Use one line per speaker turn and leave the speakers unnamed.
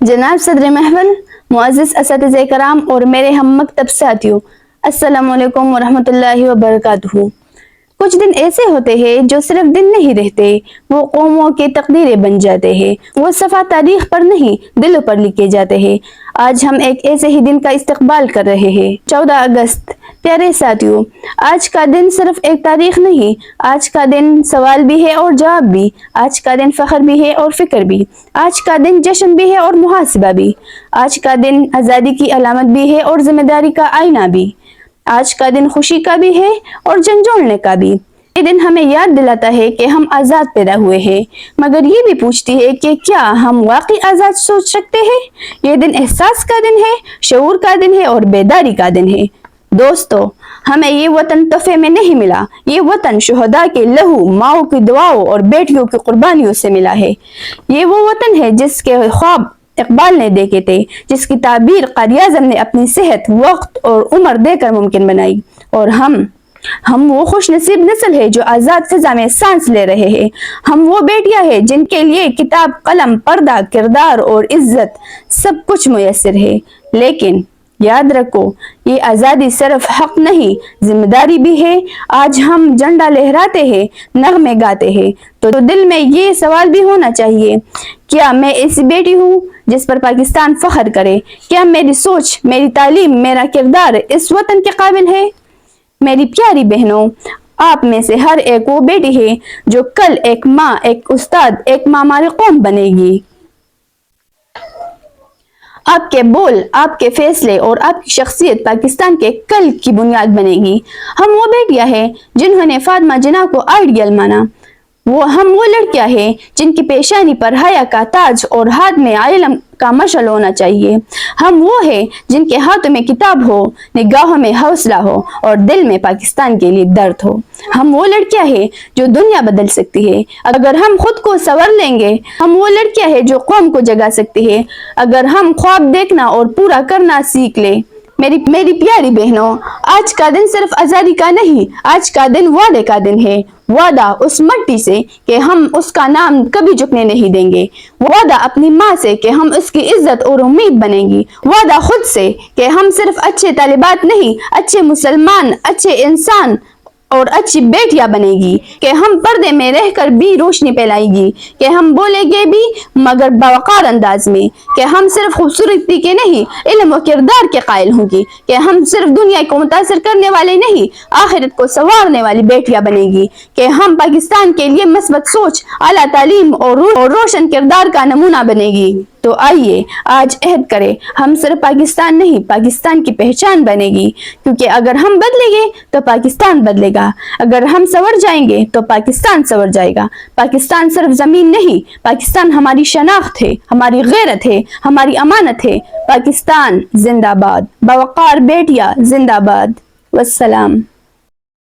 जनाब सदर महफिल, मुअज़्ज़िज़ असातिज़े कराम और मेरे हम मकतब साथियों, अस्सलामु अलैकुम वरहमतुल्लाहि वबरकातुहू। कुछ दिन ऐसे होते हैं जो सिर्फ दिन नहीं रहते, वो कौमों की तकदीरें बन जाते हैं। वो सफ़ा तारीख पर नहीं, दिलों पर लिखे जाते हैं। आज हम एक ऐसे ही दिन का इस्तकबाल कर रहे हैं, 14 अगस्त। प्यारे साथियों, आज का दिन सिर्फ एक तारीख नहीं, आज का दिन सवाल भी है और जवाब भी। आज का दिन फख्र भी है और फिक्र भी। आज का दिन जश्न भी है और मुहासिबा भी। आज का दिन आज़ादी की अलामत भी है और जिम्मेदारी का आईना भी। आज का दिन खुशी का भी है और झंझोड़ने का भी। ये दिन हमें याद दिलाता है कि हम आज़ाद पैदा हुए हैं, मगर ये भी पूछती है कि क्या हम वाकई आज़ाद सोच सकते हैं। ये दिन एहसास का दिन है, शऊर का दिन है और बेदारी का दिन है। दोस्तों, हमें ये वतन तोहफे में नहीं मिला, ये वतन शुहदा के लहू, माओ की दुआओं और बेटियों की कुर्बानियों से मिला है। ये वो वतन है जिसके ख्वाब इकबाल ने देखे थे, जिसकी ताबीर क़ायद आज़म ने अपनी सेहत, वक्त और उम्र देकर मुमकिन बनाई। और हम वो खुश नसीब नस्ल है जो आज़ाद फिजा में सांस ले रहे हैं। हम वो बेटियां हैं जिनके लिए किताब, कलम, पर्दा, किरदार और इज्जत सब कुछ मुयस्सर है। लेकिन याद रखो, ये आज़ादी सिर्फ हक नहीं, जिम्मेदारी भी है। आज हम झंडा लहराते हैं, नगमे गाते हैं, तो दिल में ये सवाल भी होना चाहिए, क्या मैं ऐसी बेटी हूँ जिस पर पाकिस्तान फख्र करे? क्या मेरी सोच, मेरी तालीम, मेरा किरदार इस वतन के काबिल है? मेरी प्यारी बहनों, आप में से हर एक वो बेटी है जो कल एक माँ, एक उस्ताद, एक माँ हमारी कौम बनेगी। आपके बोल, आपके फैसले और आपकी शख्सियत पाकिस्तान के कल की बुनियाद बनेगी। हम वो बेटियां हैं जिन्होंने फातिमा जिन्ना को आइडियल माना। हम वो लड़कियां हैं जिनकी पेशानी पर हया का ताज और हाथ में इल्म का मशल होना चाहिए। हम वो हैं जिनके हाथों में किताब हो, निगाहों में हौसला हो और दिल में पाकिस्तान के लिए दर्द हो। हम वो लड़कियां हैं जो दुनिया बदल सकती है अगर हम खुद को संवर लेंगे। हम वो लड़कियां हैं जो कौम को जगा सकती है अगर हम ख्वाब देखना और पूरा करना सीख ले। मेरी प्यारी बहनों, आज का दिन सिर्फ आज़ादी का नहीं, आज का दिन वादे का दिन है। वादा उस मिट्टी से कि हम उसका नाम कभी झुकने नहीं देंगे। वादा अपनी माँ से कि हम उसकी इज्जत और उम्मीद बनेंगी। वादा खुद से कि हम सिर्फ अच्छे तालिबात नहीं, अच्छे मुसलमान, अच्छे इंसान और अच्छी बेटियां बनेगी। कि हम पर्दे में रहकर भी रोशनी फैलाएगी, कि हम बोलेंगे भी मगर बावकार अंदाज में, कि हम सिर्फ खूबसूरती के नहीं, इल्म और किरदार के कायल होंगी, कि हम सिर्फ दुनिया को मुतासिर करने वाले नहीं, आखिरत को संवारने वाली बेटियां बनेगी, कि हम पाकिस्तान के लिए मस्बत सोच, आला तालीम और रोशन किरदार का नमूना बनेगी। तो आइए आज अहद करें, हम सिर्फ पाकिस्तान नहीं, पाकिस्तान की पहचान बनेगी। क्योंकि अगर हम बदलेंगे तो पाकिस्तान बदलेगा, अगर हम संवर जाएंगे तो पाकिस्तान संवर जाएगा। पाकिस्तान सिर्फ जमीन नहीं, पाकिस्तान हमारी शनाख्त है, हमारी गैरत है, हमारी अमानत है। पाकिस्तान जिंदाबाद, बावकार बेटियां जिंदाबाद। वस्सलाम।